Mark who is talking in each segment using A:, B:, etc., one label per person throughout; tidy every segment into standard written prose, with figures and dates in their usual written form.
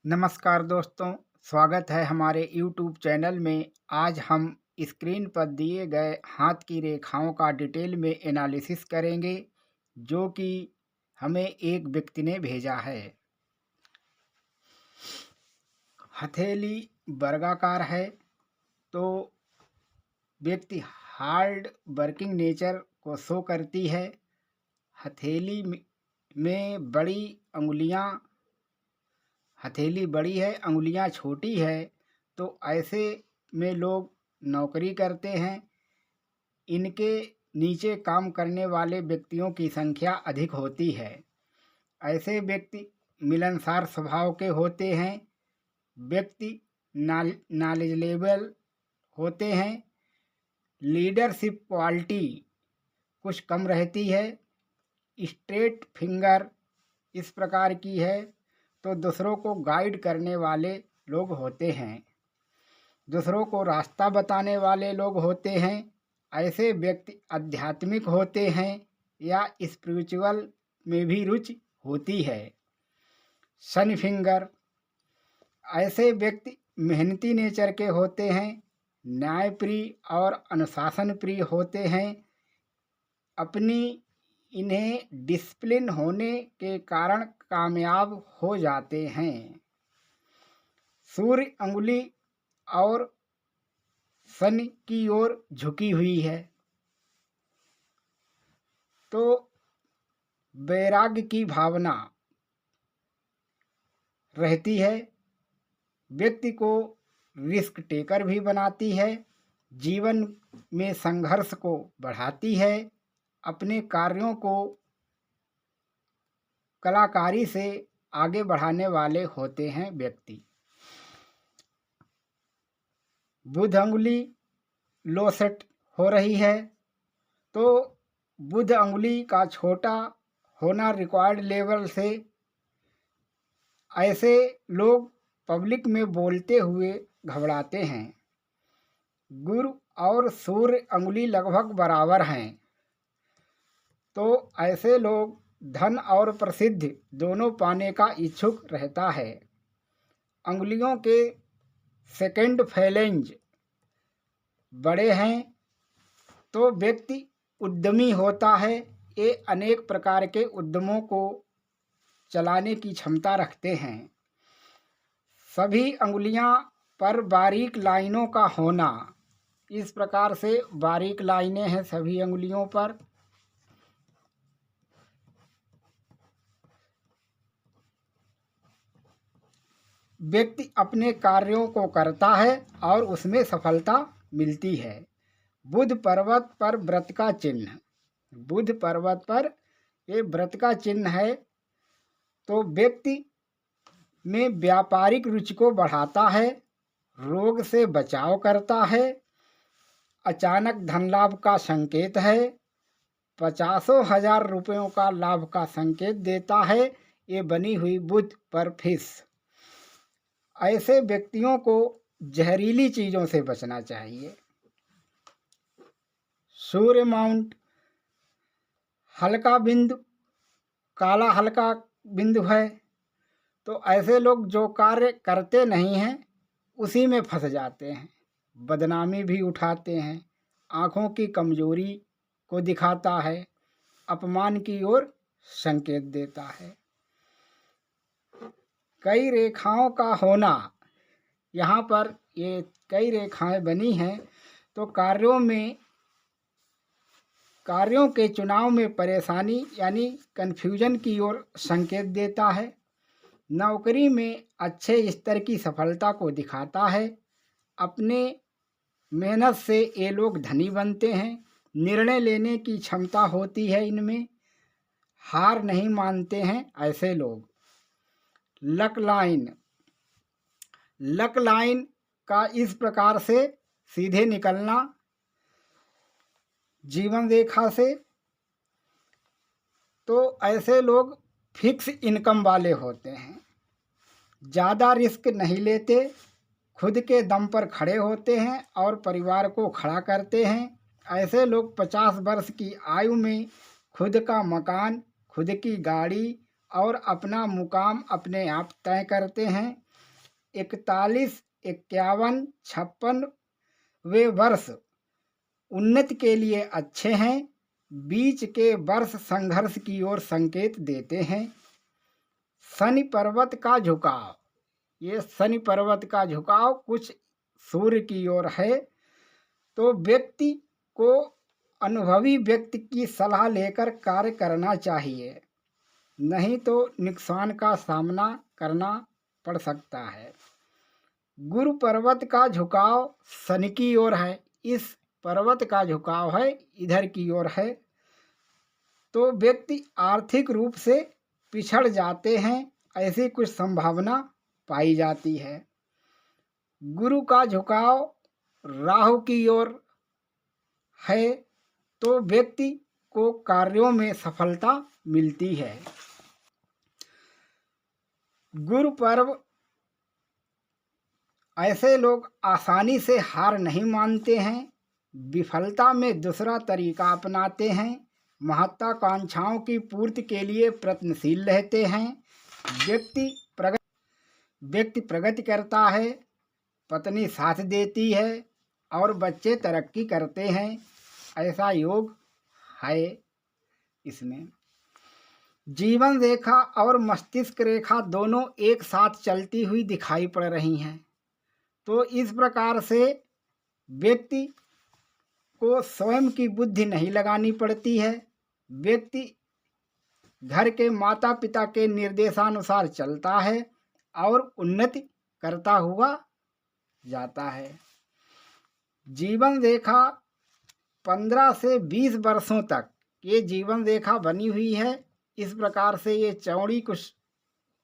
A: नमस्कार दोस्तों, स्वागत है हमारे YouTube चैनल में। आज हम स्क्रीन पर दिए गए हाथ की रेखाओं का डिटेल में एनालिसिस करेंगे, जो कि हमें एक व्यक्ति ने भेजा है। हथेली वर्गाकार है, तो व्यक्ति हार्ड वर्किंग नेचर को शो करती है। हथेली में बड़ी अंगुलियां हथेली बड़ी है, अंगुलियां छोटी है, तो ऐसे में लोग नौकरी करते हैं। इनके नीचे काम करने वाले व्यक्तियों की संख्या अधिक होती है। ऐसे व्यक्ति मिलनसार स्वभाव के होते हैं। व्यक्ति नॉलेजेबल होते हैं। लीडरशिप क्वालिटी कुछ कम रहती है। स्ट्रेट फिंगर इस प्रकार की है, तो दूसरों को गाइड करने वाले लोग होते हैं। दूसरों को रास्ता बताने वाले लोग होते हैं। ऐसे व्यक्ति आध्यात्मिक होते हैं या स्पिरिचुअल में भी रुचि होती है। सन फिंगर, ऐसे व्यक्ति मेहनती नेचर के होते हैं, न्यायप्रिय और अनुशासन प्रिय होते हैं। अपनी इन्हें डिसिप्लिन होने के कारण कामयाब हो जाते हैं। सूर्य अंगुली और शनि की ओर झुकी हुई है, तो वैराग्य की भावना रहती है। व्यक्ति को रिस्क टेकर भी बनाती है। जीवन में संघर्ष को बढ़ाती है। अपने कार्यों को कलाकारी से आगे बढ़ाने वाले होते हैं व्यक्ति। बुध अंगुली लो सेट हो रही है, तो बुध अंगुली का छोटा होना रिक्वायर्ड लेवल से ऐसे लोग पब्लिक में बोलते हुए घबराते हैं। गुरु और सूर्य अंगुली लगभग बराबर हैं, तो ऐसे लोग धन और प्रसिद्धि दोनों पाने का इच्छुक रहता है। अंगुलियों के सेकंड फैलेंज बड़े हैं, तो व्यक्ति उद्यमी होता है। ये अनेक प्रकार के उद्यमों को चलाने की क्षमता रखते हैं। सभी अंगुलियां पर बारीक लाइनों का होना, इस प्रकार से बारीक लाइनें हैं सभी अंगुलियों पर। व्यक्ति अपने कार्यों को करता है और उसमें सफलता मिलती है। बुध पर्वत पर व्रत का चिन्ह, बुध पर्वत पर ये व्रत का चिन्ह है, तो व्यक्ति में व्यापारिक रुचि को बढ़ाता है। रोग से बचाव करता है। अचानक धन लाभ का संकेत है। 50,000 रुपयों का लाभ का संकेत देता है। ये बनी हुई बुध पर फिश। ऐसे व्यक्तियों को जहरीली चीजों से बचना चाहिए। सूर्य माउंट हल्का बिंदु, काला हल्का बिंदु है, तो ऐसे लोग जो कार्य करते नहीं हैं उसी में फंस जाते हैं। बदनामी भी उठाते हैं। आँखों की कमजोरी को दिखाता है। अपमान की ओर संकेत देता है। कई रेखाओं का होना, यहाँ पर ये कई रेखाएं बनी हैं, तो कार्यों के चुनाव में परेशानी यानी कन्फ्यूजन की ओर संकेत देता है। नौकरी में अच्छे स्तर की सफलता को दिखाता है। अपने मेहनत से ये लोग धनी बनते हैं। निर्णय लेने की क्षमता होती है इनमें। हार नहीं मानते हैं ऐसे लोग। लक लाइन का इस प्रकार से सीधे निकलना जीवन रेखा से, तो ऐसे लोग फिक्स इनकम वाले होते हैं। ज़्यादा रिस्क नहीं लेते। खुद के दम पर खड़े होते हैं और परिवार को खड़ा करते हैं। ऐसे लोग 50 वर्ष की आयु में खुद का मकान, खुद की गाड़ी और अपना मुकाम अपने आप तय करते हैं। 41, 51, 56 वे वर्ष उन्नति के लिए अच्छे हैं। बीच के वर्ष संघर्ष की ओर संकेत देते हैं। शनि पर्वत का झुकाव, ये शनि पर्वत का झुकाव कुछ सूर्य की ओर है, तो व्यक्ति को अनुभवी व्यक्ति की सलाह लेकर कार्य करना चाहिए, नहीं तो नुकसान का सामना करना पड़ सकता है। गुरु पर्वत का झुकाव शनि की ओर है, इस पर्वत का झुकाव है इधर की ओर है, तो व्यक्ति आर्थिक रूप से पिछड़ जाते हैं, ऐसी कुछ संभावना पाई जाती है। गुरु का झुकाव राहु की ओर है, तो व्यक्ति को कार्यों में सफलता मिलती है। गुरु पर्व ऐसे लोग आसानी से हार नहीं मानते हैं, विफलता में दूसरा तरीका अपनाते हैं, महत्वाकांक्षाओं की पूर्ति के लिए प्रयत्नशील रहते हैं। व्यक्ति प्रगति करता है, पत्नी साथ देती है और बच्चे तरक्की करते हैं, ऐसा योग है इसमें। जीवन रेखा और मस्तिष्क रेखा दोनों एक साथ चलती हुई दिखाई पड़ रही हैं, तो इस प्रकार से व्यक्ति को स्वयं की बुद्धि नहीं लगानी पड़ती है। व्यक्ति घर के माता पिता के निर्देशानुसार चलता है और उन्नति करता हुआ जाता है। जीवन रेखा 15 से 20 वर्षों तक ये जीवन रेखा बनी हुई है, इस प्रकार से ये चौड़ी कुछ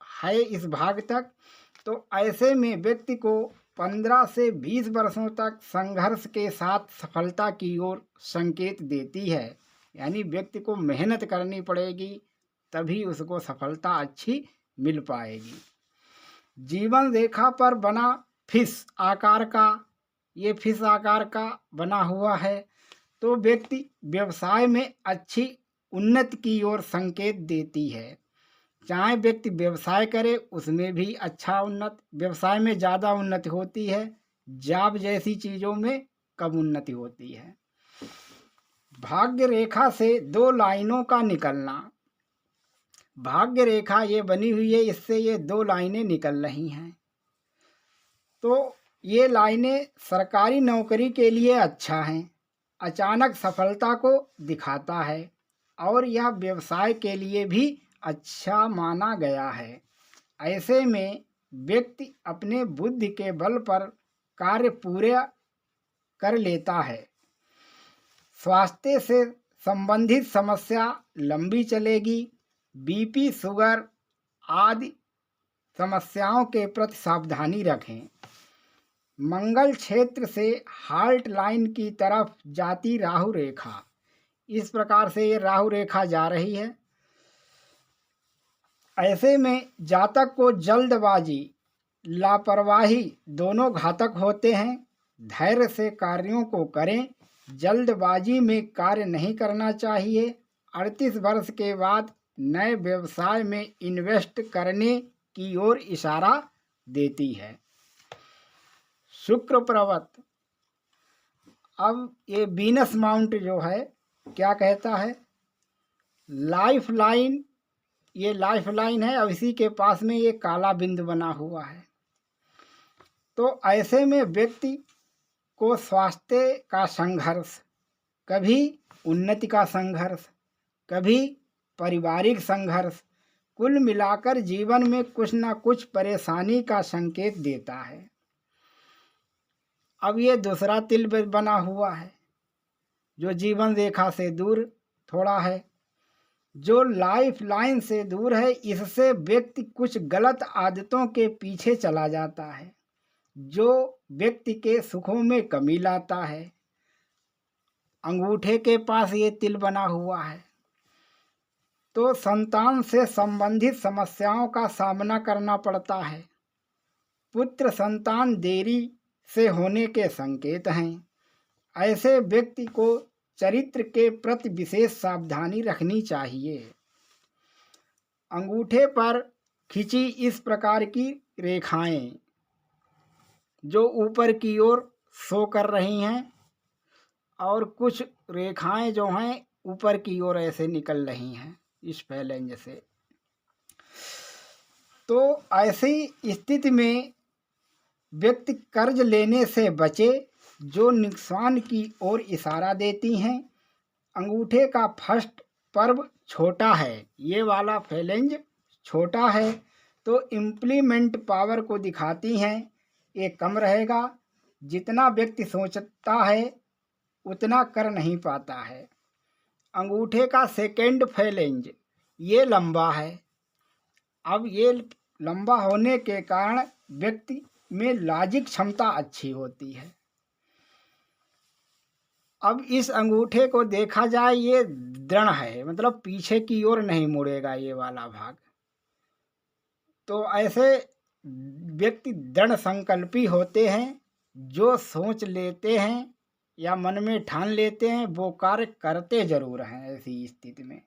A: है इस भाग तक। तो ऐसे में व्यक्ति को 15 से 20 वर्षों तक संघर्ष के साथ सफलता की ओर संकेत देती है, यानी व्यक्ति को मेहनत करनी पड़ेगी तभी उसको सफलता अच्छी मिल पाएगी। जीवन रेखा पर बना फिश आकार का, ये फिश आकार का बना हुआ है, तो व्यक्ति व्यवसाय में अच्छी उन्नति की ओर संकेत देती है। चाहे व्यक्ति व्यवसाय करे उसमें भी अच्छा व्यवसाय में ज़्यादा उन्नति होती है, जॉब जैसी चीज़ों में कम उन्नति होती है। भाग्य रेखा से 2 लाइनों का निकलना, भाग्य रेखा ये बनी हुई है, इससे ये 2 लाइनें निकल रही हैं, तो ये लाइनें सरकारी नौकरी के लिए अच्छा हैं, अचानक सफलता को दिखाता है और यह व्यवसाय के लिए भी अच्छा माना गया है। ऐसे में व्यक्ति अपने बुद्धि के बल पर कार्य पूरे कर लेता है। स्वास्थ्य से संबंधित समस्या लंबी चलेगी, बीपी, शुगर आदि समस्याओं के प्रति सावधानी रखें। मंगल क्षेत्र से हार्ट लाइन की तरफ जाती राहु रेखा, इस प्रकार से ये राहु रेखा जा रही है। ऐसे में जातक को जल्दबाजी, लापरवाही दोनों घातक होते हैं। धैर्य से कार्यों को करें, जल्दबाजी में कार्य नहीं करना चाहिए। 38 वर्ष के बाद नए व्यवसाय में इन्वेस्ट करने की ओर इशारा देती है। शुक्र पर्वत, अब ये वीनस माउंट जो है क्या कहता है, लाइफ लाइन, ये लाइफ लाइन है, अब इसी के पास में ये काला बिंदु बना हुआ है। तो ऐसे में व्यक्ति को स्वास्थ्य का संघर्ष, कभी उन्नति का संघर्ष, कभी पारिवारिक संघर्ष, कुल मिलाकर जीवन में कुछ न कुछ परेशानी का संकेत देता है। अब ये दूसरा तिल बना हुआ है जो जीवन रेखा से दूर थोड़ा है, जो लाइफ लाइन से दूर है, इससे व्यक्ति कुछ गलत आदतों के पीछे चला जाता है जो व्यक्ति के सुखों में कमी लाता है। अंगूठे के पास ये तिल बना हुआ है, तो संतान से संबंधित समस्याओं का सामना करना पड़ता है। पुत्र संतान देरी से होने के संकेत हैं। ऐसे व्यक्ति को चरित्र के प्रति विशेष सावधानी रखनी चाहिए। अंगूठे पर खिंची इस प्रकार की रेखाएं जो ऊपर की ओर शो कर रही हैं और कुछ रेखाएं जो हैं ऊपर की ओर ऐसे निकल रही हैं इस फैलेंज से। तो ऐसी स्थिति में व्यक्ति कर्ज लेने से बचे जो नुकसान की ओर इशारा देती हैं। अंगूठे का फर्स्ट पर्व छोटा है, ये वाला फैलेंज छोटा है तो इम्प्लीमेंट पावर को दिखाती हैं, ये कम रहेगा। जितना व्यक्ति सोचता है उतना कर नहीं पाता है। अंगूठे का सेकेंड फैलेंज ये लंबा है। अब ये लंबा होने के कारण व्यक्ति में लॉजिक क्षमता अच्छी होती है। अब इस अंगूठे को देखा जाए ये दृढ़ है, मतलब पीछे की ओर नहीं मुड़ेगा ये वाला भाग। तो ऐसे व्यक्ति दृढ़ संकल्पी होते हैं, जो सोच लेते हैं या मन में ठान लेते हैं वो कार्य करते जरूर हैं ऐसी स्थिति में।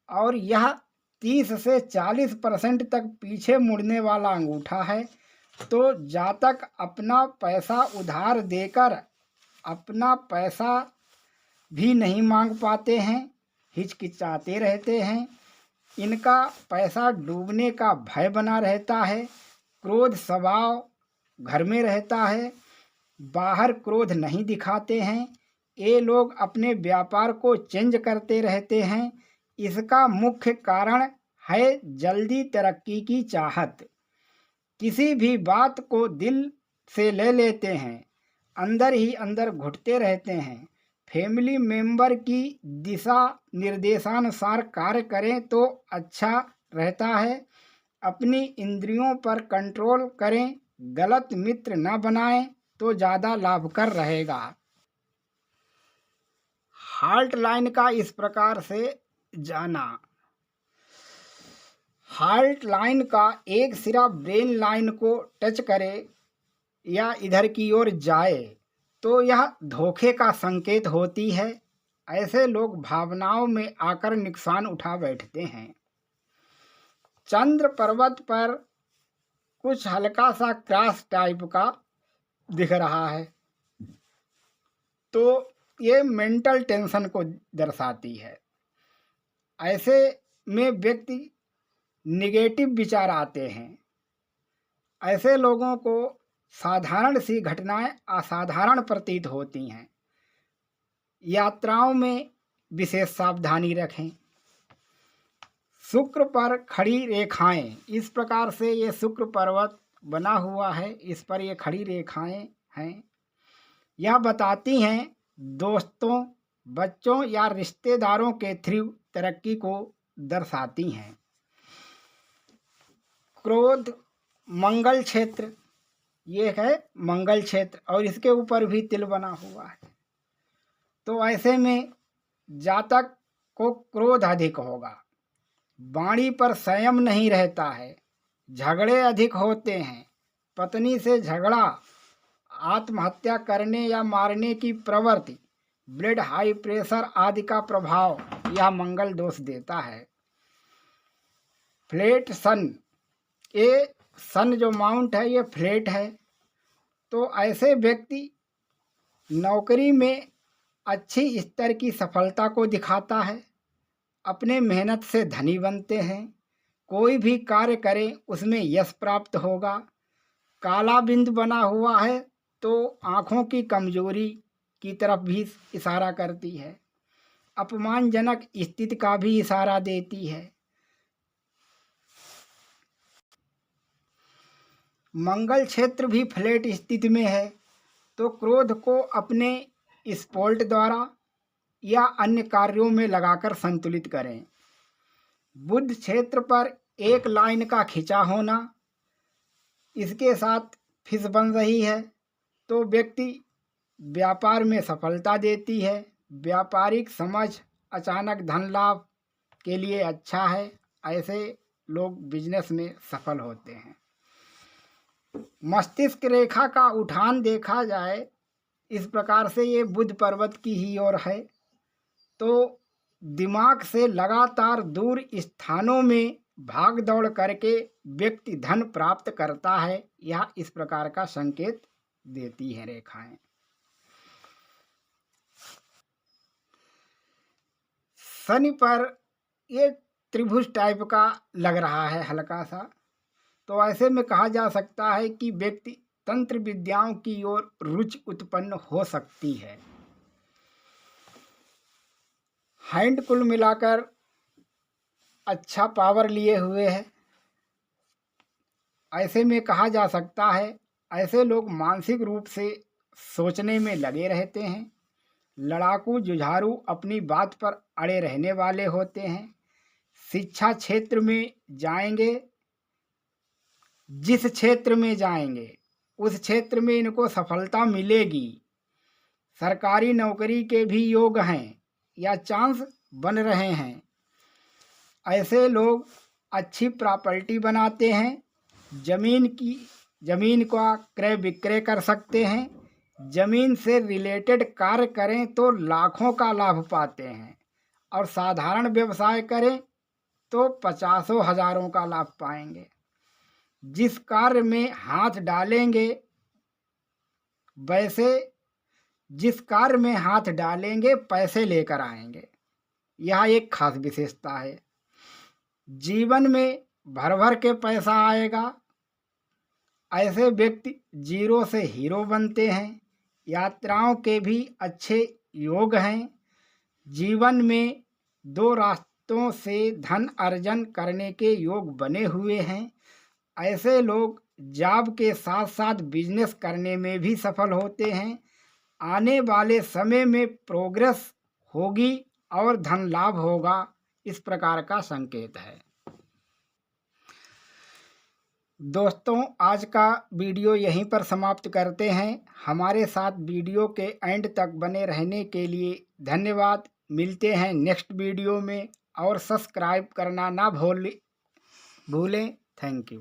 A: और यह 30 से 40% तक पीछे मुड़ने वाला अंगूठा है। तो जातक अपना पैसा उधार देकर अपना पैसा भी नहीं मांग पाते हैं, हिचकिचाते रहते हैं। इनका पैसा डूबने का भय बना रहता है। क्रोध स्वभाव घर में रहता है, बाहर क्रोध नहीं दिखाते हैं। ये लोग अपने व्यापार को चेंज करते रहते हैं। इसका मुख्य कारण है जल्दी तरक्की की चाहत। किसी भी बात को दिल से ले लेते हैं, अंदर ही अंदर घुटते रहते हैं। फैमिली मेंबर की दिशा निर्देशानुसार कार्य करें तो अच्छा रहता है। अपनी इंद्रियों पर कंट्रोल करें, गलत मित्र न बनाएं तो ज़्यादा लाभकर रहेगा। हार्ट लाइन का इस प्रकार से जाना। हार्ट लाइन का एक सिरा ब्रेन लाइन को टच करे या इधर की ओर जाए तो यह धोखे का संकेत होती है। ऐसे लोग भावनाओं में आकर नुकसान उठा बैठते हैं। चंद्र पर्वत पर कुछ हल्का सा क्रॉस टाइप का दिख रहा है तो ये मेंटल टेंशन को दर्शाती है। ऐसे में व्यक्ति निगेटिव विचार आते हैं। ऐसे लोगों को साधारण सी घटनाएं असाधारण प्रतीत होती हैं। यात्राओं में विशेष सावधानी रखें। शुक्र पर खड़ी रेखाएं, इस प्रकार से ये शुक्र पर्वत बना हुआ है, इस पर ये खड़ी रेखाएं हैं। यह बताती हैं दोस्तों, बच्चों या रिश्तेदारों के थ्रू तरक्की को दर्शाती हैं। क्रोध मंगल क्षेत्र, ये है मंगल क्षेत्र और इसके ऊपर भी तिल बना हुआ है। तो ऐसे में जातक को क्रोध अधिक होगा, वाणी पर संयम नहीं रहता है, झगड़े अधिक होते हैं। पत्नी से झगड़ा, आत्महत्या करने या मारने की प्रवृत्ति, ब्लड हाई प्रेशर आदि का प्रभाव यह मंगल दोष देता है। फ्लैट सन, ये सन जो माउंट है ये फ्लैट है। तो ऐसे व्यक्ति नौकरी में अच्छी स्तर की सफलता को दिखाता है, अपने मेहनत से धनी बनते हैं। कोई भी कार्य करें उसमें यश प्राप्त होगा। काला बिंदु बना हुआ है तो आँखों की कमजोरी की तरफ भी इशारा करती है, अपमानजनक स्थिति का भी इशारा देती है। मंगल क्षेत्र भी फ्लैट स्थिति में है तो क्रोध को अपने स्पोर्ट द्वारा या अन्य कार्यों में लगाकर संतुलित करें। बुध क्षेत्र पर एक लाइन का खिंचा होना, इसके साथ फिश बन रही है तो व्यक्ति व्यापार में सफलता देती है। व्यापारिक समझ अचानक धन लाभ के लिए अच्छा है। ऐसे लोग बिजनेस में सफल होते हैं। मस्तिष्क रेखा का उठान देखा जाए इस प्रकार से, ये बुध पर्वत की ही ओर है तो दिमाग से लगातार दूर स्थानों में भाग दौड़ करके व्यक्ति धन प्राप्त करता है, यह इस प्रकार का संकेत देती है रेखाएं। शनि पर ये त्रिभुज टाइप का लग रहा है हल्का सा, तो ऐसे में कहा जा सकता है कि व्यक्ति तंत्र विद्याओं की ओर रुचि उत्पन्न हो सकती है। हैंड कुल मिलाकर अच्छा पावर लिए हुए है। ऐसे में कहा जा सकता है ऐसे लोग मानसिक रूप से सोचने में लगे रहते हैं। लड़ाकू जुझारू अपनी बात पर अड़े रहने वाले होते हैं। शिक्षा क्षेत्र में जाएंगे, जिस क्षेत्र में जाएंगे उस क्षेत्र में इनको सफलता मिलेगी। सरकारी नौकरी के भी योग हैं या चांस बन रहे हैं। ऐसे लोग अच्छी प्रॉपर्टी बनाते हैं। जमीन का क्रय विक्रय कर सकते हैं। जमीन से रिलेटेड कार्य करें तो लाखों का लाभ पाते हैं, और साधारण व्यवसाय करें तो 50 हजारों का लाभ पाएंगे। जिस कार्य में हाथ डालेंगे पैसे लेकर आएंगे। यह एक खास विशेषता है। जीवन में भर भर के पैसा आएगा। ऐसे व्यक्ति जीरो से हीरो बनते हैं। यात्राओं के भी अच्छे योग हैं। जीवन में 2 रास्तों से धन अर्जन करने के योग बने हुए हैं। ऐसे लोग जॉब के साथ साथ बिजनेस करने में भी सफल होते हैं। आने वाले समय में प्रोग्रेस होगी और धन लाभ होगा, इस प्रकार का संकेत है। दोस्तों, आज का वीडियो यहीं पर समाप्त करते हैं। हमारे साथ वीडियो के एंड तक बने रहने के लिए धन्यवाद। मिलते हैं नेक्स्ट वीडियो में, और सब्सक्राइब करना ना भूलें। Thank you.